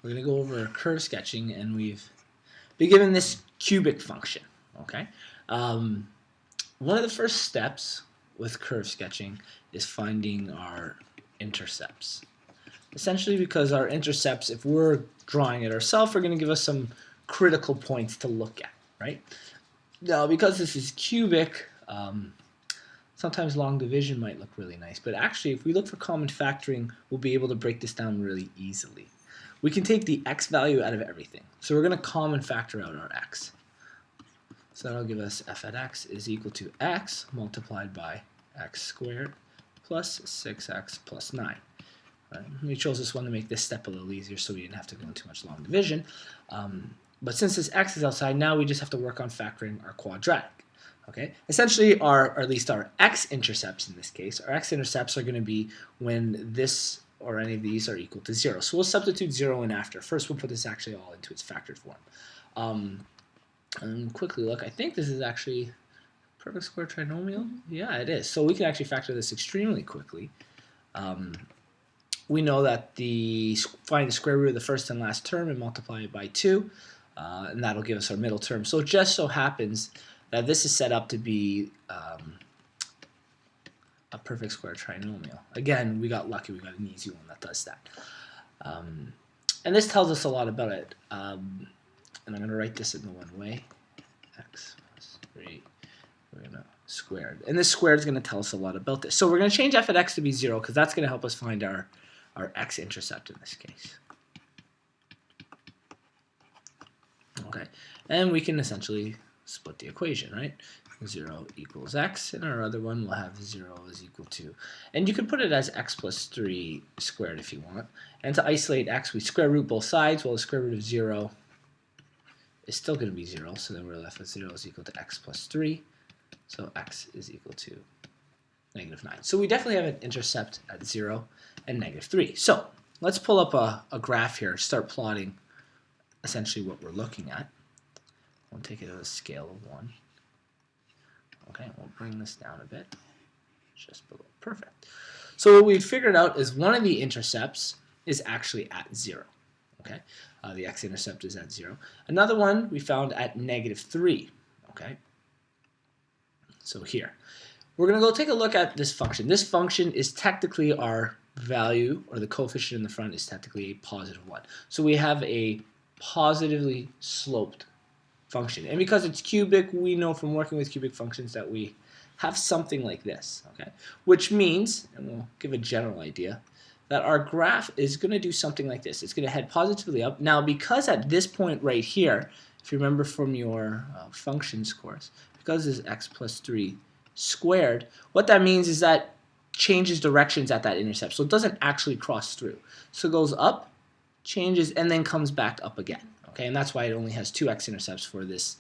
we're going to go over curve sketching, and we've been given this cubic function. Okay, one of the first steps with curve sketching is finding our intercepts. Essentially, because our intercepts, if we're drawing it ourselves, are going to give us some critical points to look at, right? Now, because this is cubic, sometimes long division might look really nice, but actually, if we look for common factoring, we'll be able to break this down really easily. We can take the x value out of everything. So we're going to common factor out our x. So that'll give us f at x is equal to x multiplied by x squared plus 6x plus 9. We chose this one to make this step a little easier so we didn't have to go into much long division. But since this x is outside, now we just have to work on factoring our quadratic. Okay, essentially, or at least our x-intercepts in this case, our x-intercepts are going to be when this or any of these are equal to 0. So we'll substitute 0 in after. First, we'll put this actually all into its factored form. And quickly look, I think this is actually perfect square trinomial. Yeah, it is. So we can actually factor this extremely quickly. We know that find the square root of the first and last term and multiply it by 2, and that'll give us our middle term. So it just so happens that this is set up to be a perfect square trinomial. Again, we got lucky. We got an easy one that does that. And this tells us a lot about it. And I'm going to write this in the one way. X plus 3, we're going to squared. And this squared is going to tell us a lot about this. So we're going to change f at x to be 0 because that's going to help us find our x-intercept in this case. Okay, and we can essentially split the equation, right? 0 equals x, and our other one will have 0 is equal to, and you can put it as x plus 3 squared if you want. And to isolate x, we square root both sides. Well, the square root of 0 is still going to be 0, so then we're left with 0 is equal to x plus 3. So x is equal to -9. So we definitely have an intercept at 0 and -3. So let's pull up a graph here, start plotting essentially what we're looking at. We'll take it at a scale of 1. Okay, we'll bring this down a bit, just below. Perfect. So what we figured out is one of the intercepts is actually at 0. Okay, the x-intercept is at 0. Another one we found at -3. Okay, so here we're going to go take a look at this function. This function is technically our value, or the coefficient in the front is technically a +1. So we have a positively sloped function. And because it's cubic, we know from working with cubic functions that we have something like this, okay? Which means, and we'll give a general idea, that our graph is going to do something like this. It's going to head positively up. Now, because at this point right here, if you remember from your functions course, because this is x plus 3 squared, what that means is that changes directions at that intercept. So it doesn't actually cross through. So it goes up, changes, and then comes back up again. Okay, and that's why it only has 2 x-intercepts for this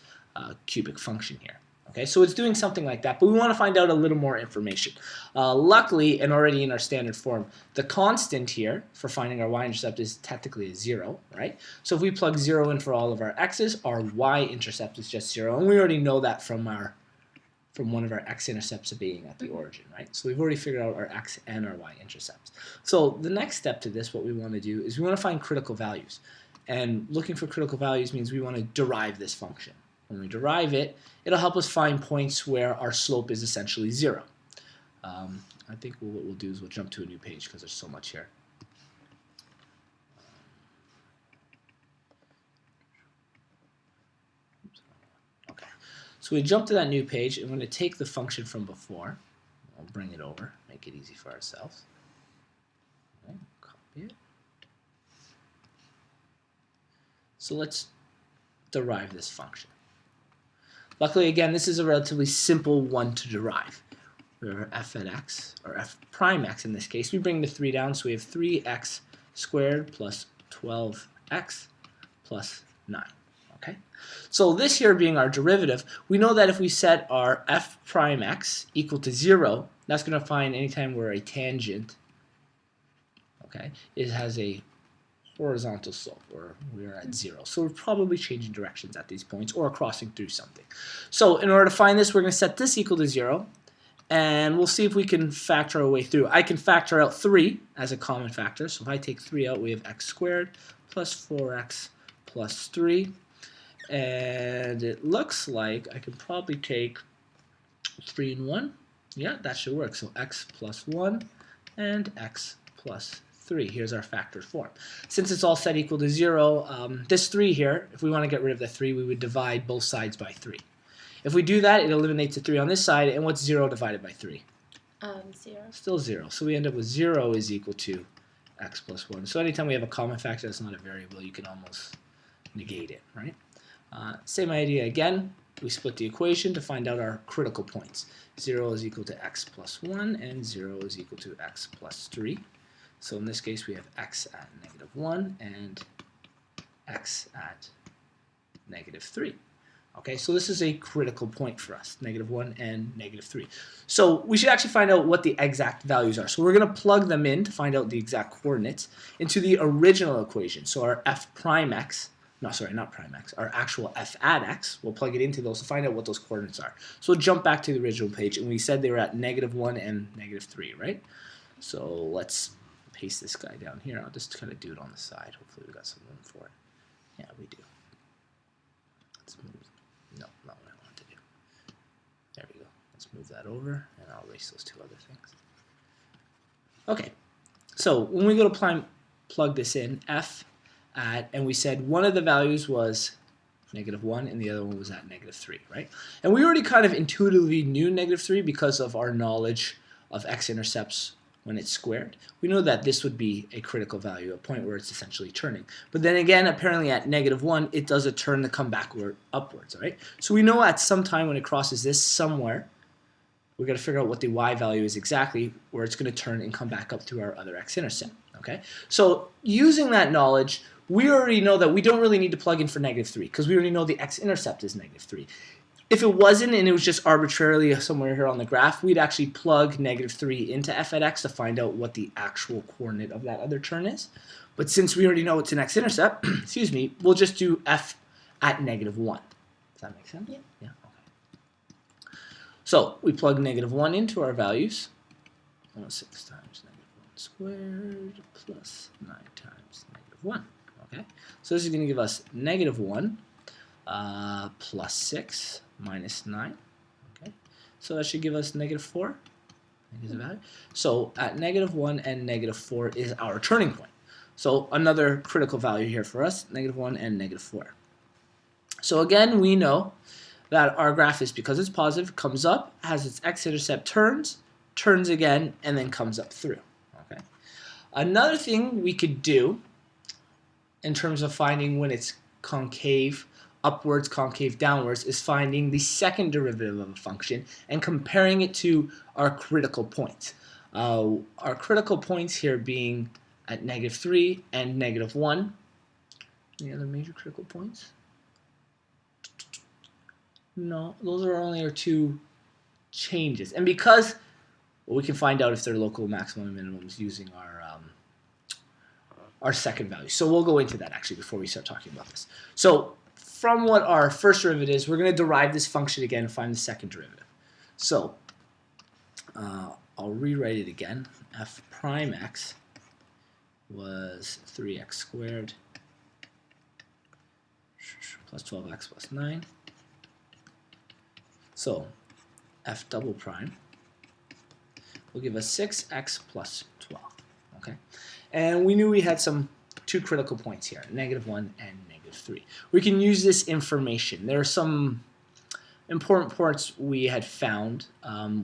cubic function here. Okay, so it's doing something like that, but we want to find out a little more information. Luckily, and already in our standard form, the constant here for finding our y-intercept is technically a 0, right? So if we plug 0 in for all of our x's, our y-intercept is just 0, and we already know that from one of our x-intercepts being at the origin, right? So we've already figured out our x and our y-intercepts. So the next step to this, what we want to do is we want to find critical values. And looking for critical values means we want to derive this function. When we derive it, it'll help us find points where our slope is essentially 0. I think what we'll do is we'll jump to a new page because there's so much here. Okay, so we jump to that new page, and we're going to take the function from before. We'll bring it over, make it easy for ourselves. Okay, copy it. So let's derive this function. Luckily, again, this is a relatively simple one to derive. We have f at x, or f prime x in this case. We bring the 3 down, so we have 3x squared plus 12x plus 9. Okay? So this here being our derivative, we know that if we set our f prime x equal to 0, that's going to find anytime we're a tangent, okay, it has a horizontal slope, or we're at 0. So we're probably changing directions at these points or crossing through something. So in order to find this, we're going to set this equal to 0, And we'll see if we can factor our way through. I can factor out 3 as a common factor. So if I take 3 out, we have x squared plus 4x plus 3. And it looks like I can probably take 3 and 1. Yeah, that should work. So x plus 1 and x plus 3. Here's our factored form. Since it's all set equal to 0, this 3 here, if we want to get rid of the 3, we would divide both sides by 3. If we do that, it eliminates the 3 on this side, and what's 0 divided by 3? 0. Still 0. So we end up with 0 is equal to x plus 1. So anytime we have a common factor that's not a variable, you can almost negate it, right? Same idea again. We split the equation to find out our critical points. 0 is equal to x plus 1, and 0 is equal to x plus 3. So in this case, we have x at -1 and x at -3. Okay, so this is a critical point for us, -1 and -3. So we should actually find out what the exact values are. So we're going to plug them in to find out the exact coordinates into the original equation. So our f prime x, no, sorry, not prime x, our actual f at x, we'll plug it into those to find out what those coordinates are. So we'll jump back to the original page, and we said they were at -1 and -3, right? So let's paste this guy down here. I'll just kind of do it on the side. Hopefully we got some room for it. Yeah, we do. Let's move. No, not what I want to do. There we go. Let's move that over, and I'll erase those 2 other things. Okay, so when we go to plug this in, f at, and we said one of the values was -1 and the other one was at -3, right? And we already kind of intuitively knew -3 because of our knowledge of x-intercepts when it's squared. We know that this would be a critical value, a point where it's essentially turning. But then again, apparently at -1, it does a turn to come backward upwards, right? So we know at some time when it crosses this somewhere, we're going to figure out what the y value is exactly, where it's going to turn and come back up through our other x-intercept, okay? So using that knowledge, we already know that we don't really need to plug in for -3 because we already know the x-intercept is -3. If it wasn't and it was just arbitrarily somewhere here on the graph, we'd actually plug -3 into f at x to find out what the actual coordinate of that other turn is. But since we already know it's an x-intercept, excuse me, we'll just do f at -1. Does that make sense? Yeah. Yeah. Okay. So we plug -1 into our values. 6 times -1 squared plus 9 times -1. Okay. So this is going to give us -1 plus 6 minus 9. Okay, so that should give us -4. Is the value. So at -1 and -4 is our turning point. So another critical value here for us, -1 and -4. So again, we know that our graph is, because it's positive, comes up, has its x-intercept, turns again, and then comes up through. Okay. Another thing we could do in terms of finding when it's concave upwards, concave downwards, is finding the second derivative of a function and comparing it to our critical points. Our critical points here being at -3 and -1. Any other major critical points? No, those are only our 2 changes. And because, well, we can find out if they're local maximum and minimums using our second value. So we'll go into that actually before we start talking about this. So from what our first derivative is, we're going to derive this function again and find the second derivative. So I'll rewrite it again. F prime x was 3x squared plus 12x plus 9. So f double prime will give us 6x plus 12. Okay, and we knew we had 2 critical points here, -1 and -3. We can use this information. There are some important parts we had found.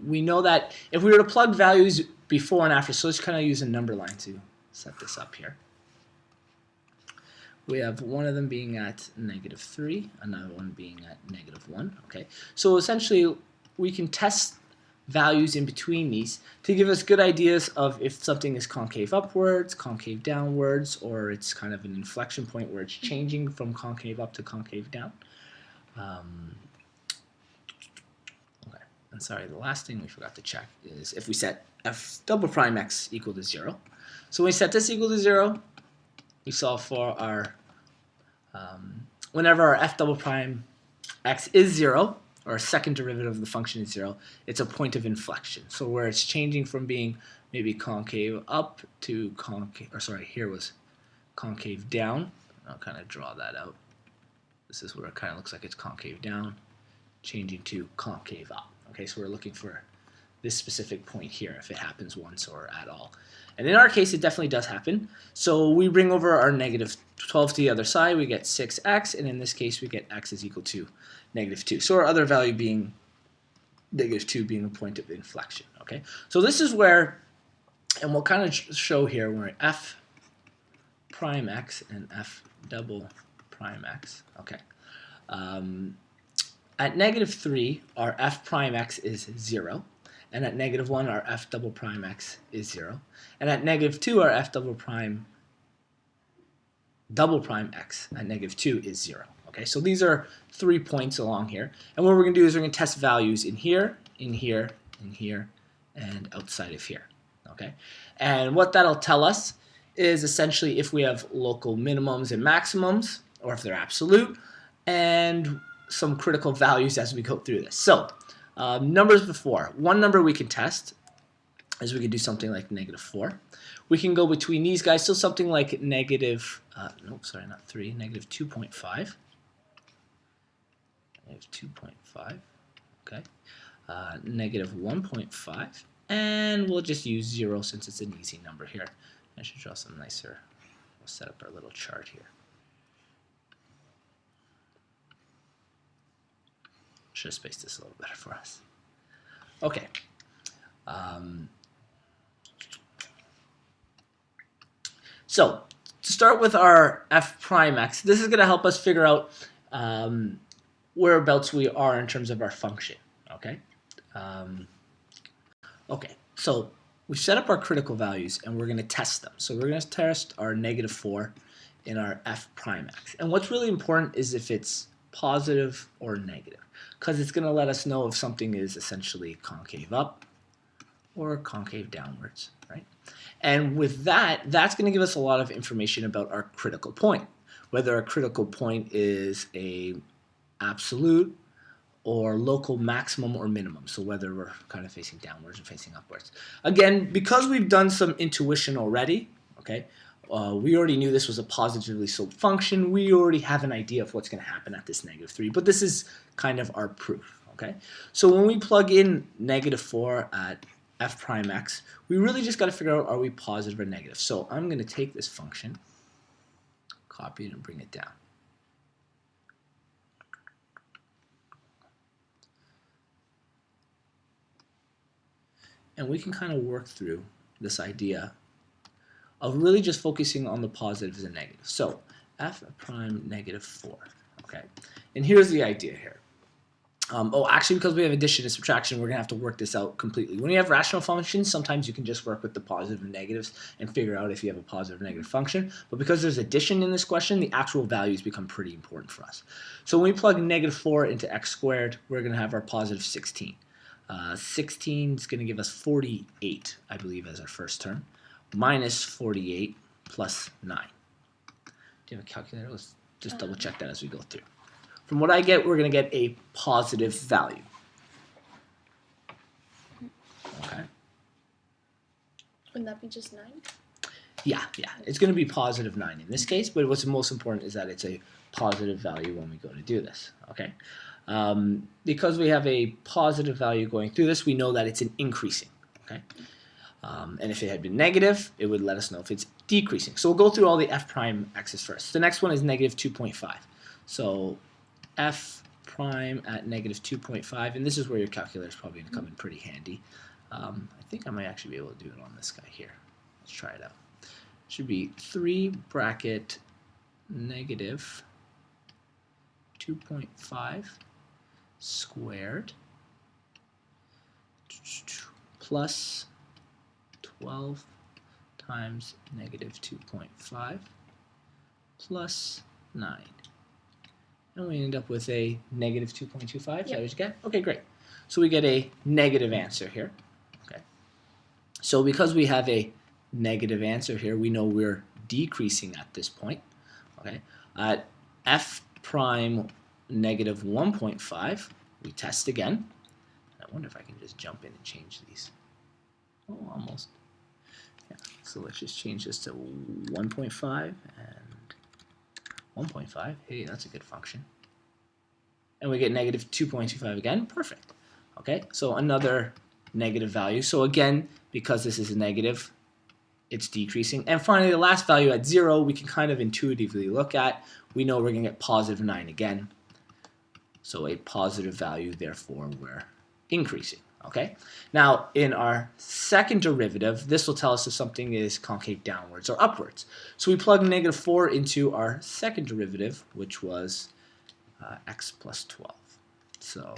We know that if we were to plug values before and after, so let's kind of use a number line to set this up here. We have one of them being at -3, another one being at -1. Okay, so essentially we can test values in between these to give us good ideas of if something is concave upwards, concave downwards, or it's kind of an inflection point where it's changing from concave up to concave down. Okay, and sorry, the last thing we forgot to check is if we set f double prime x equal to 0. So when we set this equal to 0, we solve for our, whenever our f double prime x is 0, or a second derivative of the function is 0, it's a point of inflection. So where it's changing from being maybe concave up to concave, or sorry, here was concave down. I'll kind of draw that out. This is where it kind of looks like it's concave down, changing to concave up. Okay, so we're looking for this specific point here, if it happens once or at all. And in our case, it definitely does happen. So we bring over our negative 12 to the other side, we get 6x, and in this case, we get x is equal to negative 2. So our other value being negative 2 being a point of inflection. Okay, so this is where, and we'll kind of show here, where f prime x and f double prime x. Okay. At negative 3, our f prime x is 0. And at negative 1, our f double prime x is 0. And at negative 2, our f double prime x at negative 2 is 0. Okay, so these are 3 points along here. And what we're going to do is we're going to test values in here, in here, in here, and outside of here. Okay, and what that'll tell us is essentially if we have local minimums and maximums, or if they're absolute, and some critical values as we go through this. So numbers before. One number we can test is we could do something like negative 4. We can go between these guys, so something like negative, nope, sorry, not 3, negative 2.5. Negative 2.5, okay. Negative 1.5, and we'll just use 0 since it's an easy number here. I should draw some nicer, we'll set up our little chart here. Should have spaced this a little better for us. Okay. So to start with our f prime x, this is going to help us figure out whereabouts we are in terms of our function. Okay. Okay. So we've set up our critical values and we're going to test them. So we're going to test our negative 4 in our f prime x. And what's really important is if it's positive or negative, because it's going to let us know if something is essentially concave up or concave downwards, right? And with that, that's going to give us a lot of information about our critical point, whether our critical point is a absolute or local maximum or minimum, so whether we're kind of facing downwards or facing upwards. Again, because we've done some intuition already, okay, we already knew this was a positively sloped function. We already have an idea of what's going to happen at this negative 3, but this is kind of our proof. Okay, so when we plug in negative 4 at f prime x, we really just got to figure out, are we positive or negative? So I'm going to take this function, copy it, and bring it down. And we can kind of work through this idea of really just focusing on the positives and negatives. So f prime negative 4, okay? And here's the idea here. Oh, actually, because we have addition and subtraction, we're going to have to work this out completely. When you have rational functions, sometimes you can just work with the positive and negatives and figure out if you have a positive or negative function. But because there's addition in this question, the actual values become pretty important for us. So when we plug negative 4 into x squared, we're going to have our positive 16. 16 is going to give us 48, I believe, as our first term, minus 48 plus 9. Do you have a calculator? Let's just double check that as we go through. From what I get, we're going to get a positive value. Okay. Wouldn't that be just 9? Yeah. It's going to be positive 9 in this case, but what's most important is that it's a positive value when we go to do this. Okay. Because we have a positive value going through this, we know that it's an increasing. Okay. And if it had been negative, it would let us know if it's decreasing. So we'll go through all the f prime x's first. The next one is negative 2.5. So f prime at negative 2.5, and this is where your calculator is probably going to come in pretty handy. I think I might actually be able to do it on this guy here. Let's try it out. It should be 3 bracket negative 2.5 squared plus 12 times negative 2.5 plus 9. And we end up with a negative 2.25. Is that what you get? Okay, great. So we get a negative answer here. Okay. So because we have a negative answer here, we know we're decreasing at this point. Okay. At f prime negative 1.5, we test again. I wonder if I can just jump in and change these. Oh, almost. Yeah. So let's just change this to 1.5 and 1.5. Hey, that's a good function. And we get negative 2.25 again. Perfect. Okay, so another negative value. So again, because this is a negative, it's decreasing. And finally, the last value at 0, we can kind of intuitively look at. We know we're going to get positive 9 again. So a positive value, therefore, we're increasing. Okay. Now, in our second derivative, this will tell us if something is concave downwards or upwards. So we plug negative 4 into our second derivative, which was x plus 12. So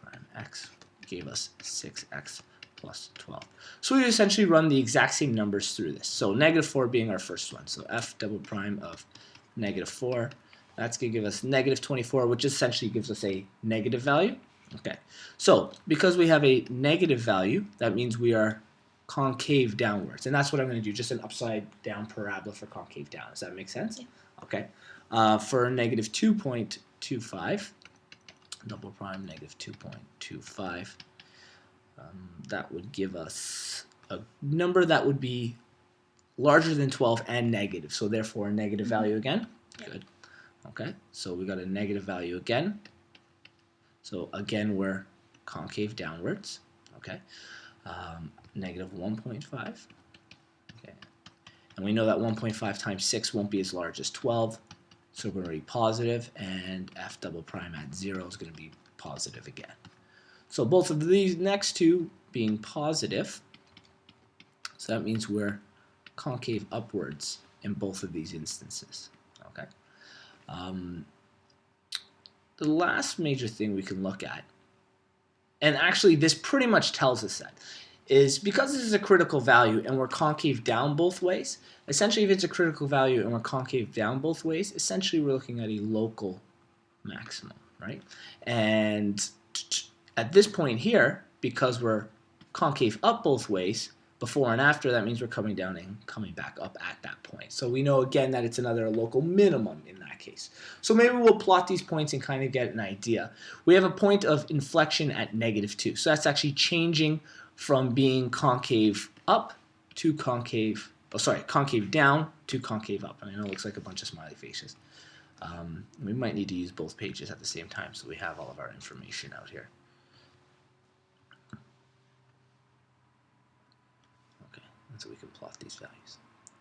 prime x gave us 6x plus 12. So we essentially run the exact same numbers through this. So negative 4 being our first one. So f double prime of negative 4. That's going to give us negative 24, which essentially gives us a negative value. Okay, so because we have a negative value, that means we are concave downwards. And that's what I'm going to do, just an upside down parabola for concave down. Does that make sense? Yeah. Okay. For negative 2.25, double prime negative 2.25, that would give us a number that would be larger than 12 and negative. So therefore a negative value again. Yeah. Good. Okay, so we got a negative value again. So again, we're concave downwards. Okay, negative 1.5. Okay, and we know that 1.5 times 6 won't be as large as 12. So we're going to be positive, and f double prime at 0 is going to be positive again. So both of these next two being positive, so that means we're concave upwards in both of these instances. Okay. The last major thing we can look at, and actually this pretty much tells us that, is because this is a critical value and we're concave down both ways, essentially if it's a critical value and we're concave down both ways, essentially we're looking at a local maximum, right? And at this point here, because we're concave up both ways, before and after, that means we're coming down and coming back up at that point. So we know again that it's another local minimum in that case. So maybe we'll plot these points and kind of get an idea. We have a point of inflection at negative 2. So that's actually changing from being concave up to concave, concave down to concave up. I know it looks like a bunch of smiley faces. We might need to use both pages at the same time so we have all of our information out here. So we can plot these values.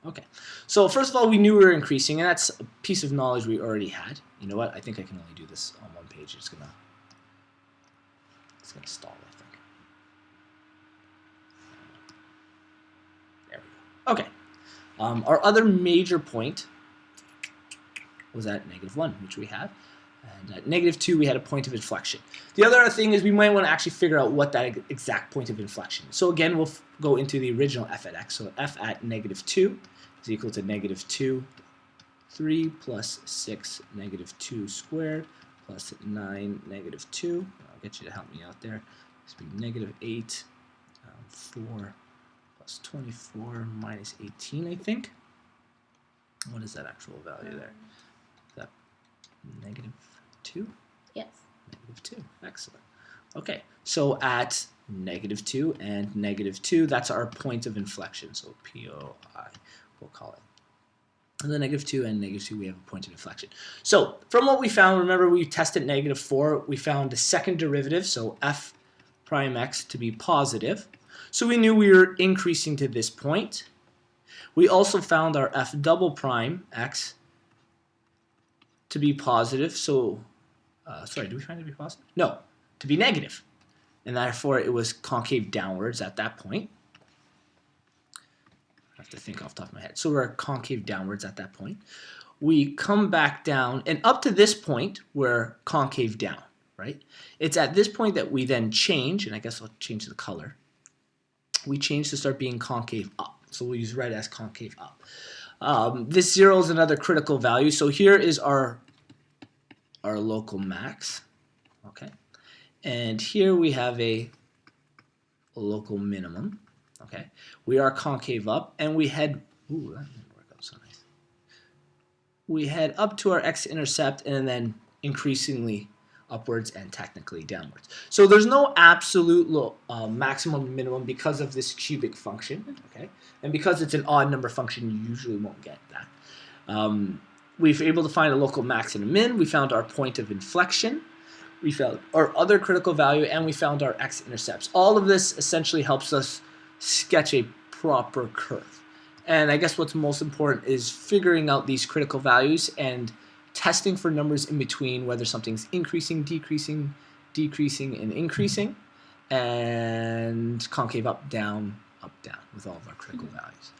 Okay, so first of all, we knew we were increasing, and that's a piece of knowledge we already had. You know what? I think I can only do this on one page. It's gonna stall, I think. There we go. Okay. Our other major point was at negative 1, which we have. And at negative 2, we had a point of inflection. The other thing is we might want to actually figure out what that exact point of inflection is. So again, we'll go into the original f at x. So f at negative 2 is equal to negative 2, 3 plus 6, negative 2 squared, plus 9, negative 2. I'll get you to help me out there. This would be negative 8, 4 plus 24 minus 18, I think. What is that actual value there? Is that negative 2? Yes. Negative 2. Excellent. Okay, so at negative 2 and negative 2, that's our point of inflection. So POI, we'll call it. And then negative 2 and negative 2, we have a point of inflection. So from what we found, remember we tested negative 4. We found the second derivative, so f prime x, to be positive. So we knew we were increasing to this point. We also found our f double prime x to be positive. So, sorry, did we find it to be positive? No, to be negative. And therefore, it was concave downwards at that point. I have to think off the top of my head. So we're concave downwards at that point. We come back down, and up to this point, we're concave down, right? It's at this point that we then change, and I guess I'll change the color. We change to start being concave up. So we'll use red as concave up. This 0 is another critical value. So here is our local max. Okay. And here we have a local minimum. Okay. We are concave up, and we head, ooh, that didn't work out so nice. We head up to our x-intercept and then increasingly upwards and technically downwards. So there's no absolute maximum and minimum because of this cubic function, okay? And because it's an odd number function, you usually won't get that. We've able to find a local max and a min. We found our point of inflection. We found our other critical value, and we found our x-intercepts. All of this essentially helps us sketch a proper curve. And I guess what's most important is figuring out these critical values and testing for numbers in between, whether something's increasing, decreasing, and increasing, and concave up, down, with all of our critical values.